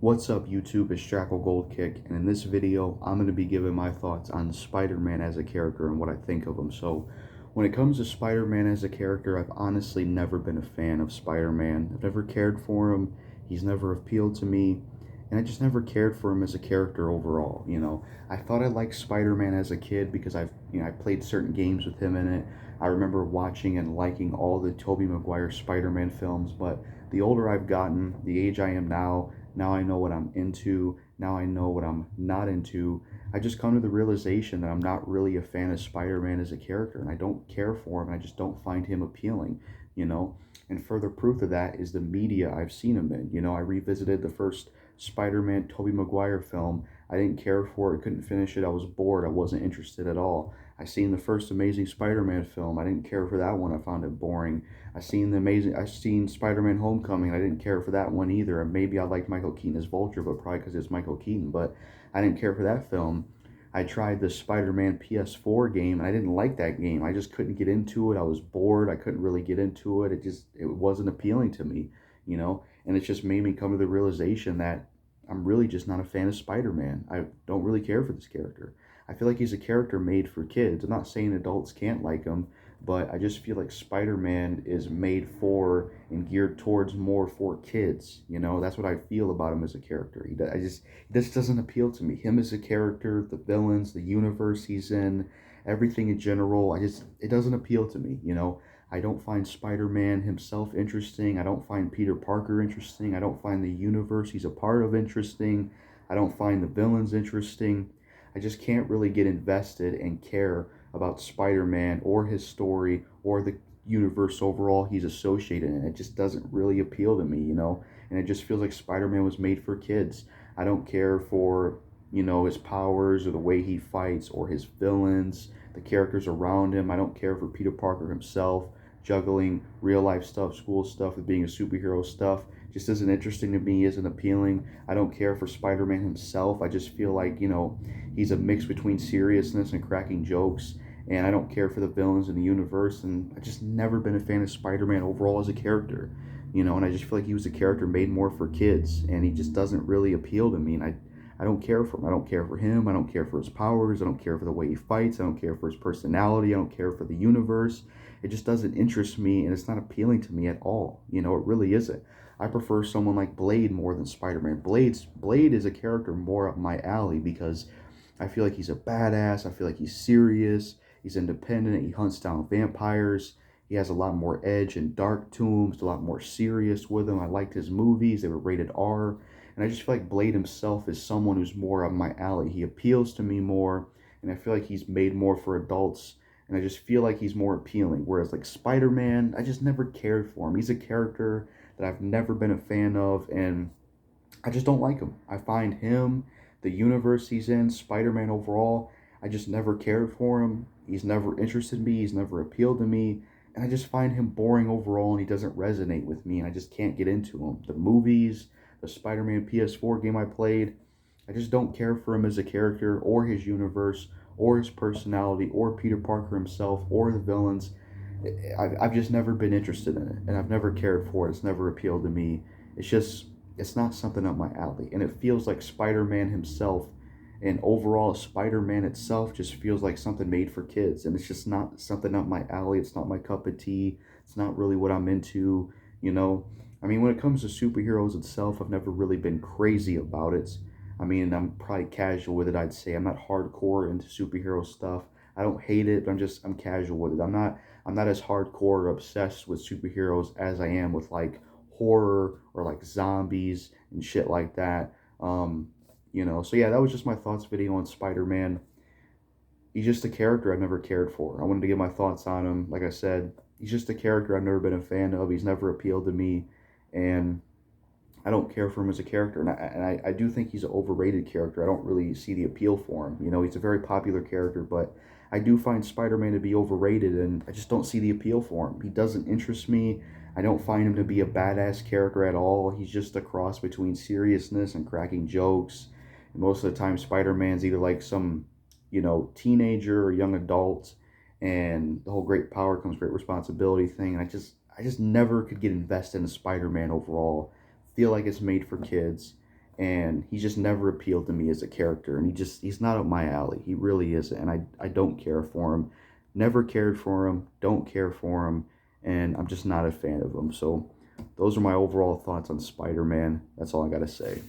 What's up YouTube, it's JackalGoldKick, and in this video I'm going to be giving my thoughts on Spider-Man as a character and what I think of him. So when it comes to Spider-Man as a character, I've honestly never been a fan of Spider-Man. I've never cared for him, he's never appealed to me, and I just never cared for him as a character overall. I thought I liked Spider-Man as a kid because I played certain games with him in it. I remember watching and liking all the Tobey Maguire Spider-Man films, but the older I've gotten, the age I am now I know what I'm into. Now I know what I'm not into. I just come to the realization that I'm not really a fan of Spider-Man as a character, and I don't care for him. I just don't find him appealing, you know? And further proof of that is the media I've seen him in. I revisited the first Spider-Man Tobey Maguire film. I didn't care for it, couldn't finish it. I was bored. I wasn't interested at all. I seen the first Amazing Spider-Man film. I didn't care for that one. I found it boring. I seen Spider-Man Homecoming. I didn't care for that one either. And maybe I liked Michael Keaton as Vulture, but probably because it's Michael Keaton. But I didn't care for that film. I tried the Spider-Man PS4 game, and I didn't like that game. I just couldn't get into it. I was bored. I couldn't really get into it. It wasn't appealing to me. And it just made me come to the realization that I'm really just not a fan of Spider-Man. I don't really care for this character. I feel like he's a character made for kids. I'm not saying adults can't like him, but I just feel like Spider-Man is made for and geared towards more for kids. That's what I feel about him as a character. This doesn't appeal to me. Him as a character, the villains, the universe he's in, everything in general, it doesn't appeal to me. I don't find Spider-Man himself interesting. I don't find Peter Parker interesting. I don't find the universe he's a part of interesting. I don't find the villains interesting. I just can't really get invested and care about Spider-Man or his story or the universe overall he's associated in. It just doesn't really appeal to me. And it just feels like Spider-Man was made for kids. I don't care for his powers or the way he fights or his villains, the characters around him. I don't care for Peter Parker himself juggling real life stuff, school stuff with being a superhero stuff. Just isn't interesting to me, isn't appealing. I don't care for Spider-Man himself. I just feel like he's a mix between seriousness and cracking jokes. And I don't care for the villains in the universe. And I just never been a fan of Spider-Man overall as a character. And I just feel like he was a character made more for kids. And he just doesn't really appeal to me. And I don't care for him. I don't care for him. I don't care for his powers. I don't care for the way he fights. I don't care for his personality. I don't care for the universe. It just doesn't interest me, and it's not appealing to me at all. It really isn't. I prefer someone like Blade more than Spider-Man. Blade is a character more up my alley because I feel like he's a badass. I feel like he's serious. He's independent. He hunts down vampires. He has a lot more edge and dark to him. It's a lot more serious with him. I liked his movies. They were rated R. And I just feel like Blade himself is someone who's more up my alley. He appeals to me more, and I feel like he's made more for adults, and I just feel like he's more appealing. Whereas like Spider-Man, I just never cared for him. He's a character that I've never been a fan of, and I just don't like him. I find him, the universe he's in, Spider-Man overall, I just never cared for him. He's never interested in me. He's never appealed to me. And I just find him boring overall, and he doesn't resonate with me, and I just can't get into him. The movies, the Spider-Man PS4 game I played, I just don't care for him as a character or his universe or his personality or Peter Parker himself or the villains. I've just never been interested in it, and I've never cared for it. It's never appealed to me. It's not something up my alley, and it feels like Spider-Man himself and overall Spider-Man itself just feels like something made for kids, and it's just not something up my alley. It's not my cup of tea. It's not really what I'm into. I mean, when it comes to superheroes itself, I've never really been crazy about it. I mean, I'm probably casual with it, I'd say. I'm not hardcore into superhero stuff. I don't hate it, but I'm casual with it. I'm not as hardcore or obsessed with superheroes as I am with like horror or like zombies and shit like that. So yeah, that was just my thoughts video on Spider-Man. He's just a character I've never cared for. I wanted to get my thoughts on him. Like I said, he's just a character I've never been a fan of. He's never appealed to me, and I don't care for him as a character. And I do think he's an overrated character. I don't really see the appeal for him. He's a very popular character, but I do find Spider-Man to be overrated, and I just don't see the appeal for him. He doesn't interest me. I don't find him to be a badass character at all. He's just a cross between seriousness and cracking jokes. And most of the time, Spider-Man's either like some teenager or young adult, and the whole great power comes great responsibility thing. And I just never could get invested in Spider-Man overall. Feel like it's made for kids, and he just never appealed to me as a character, and he's not up my alley. He really isn't, and I don't care for him. Never cared for him, don't care for him, and I'm just not a fan of him. So those are my overall thoughts on Spider-Man. That's all I gotta say.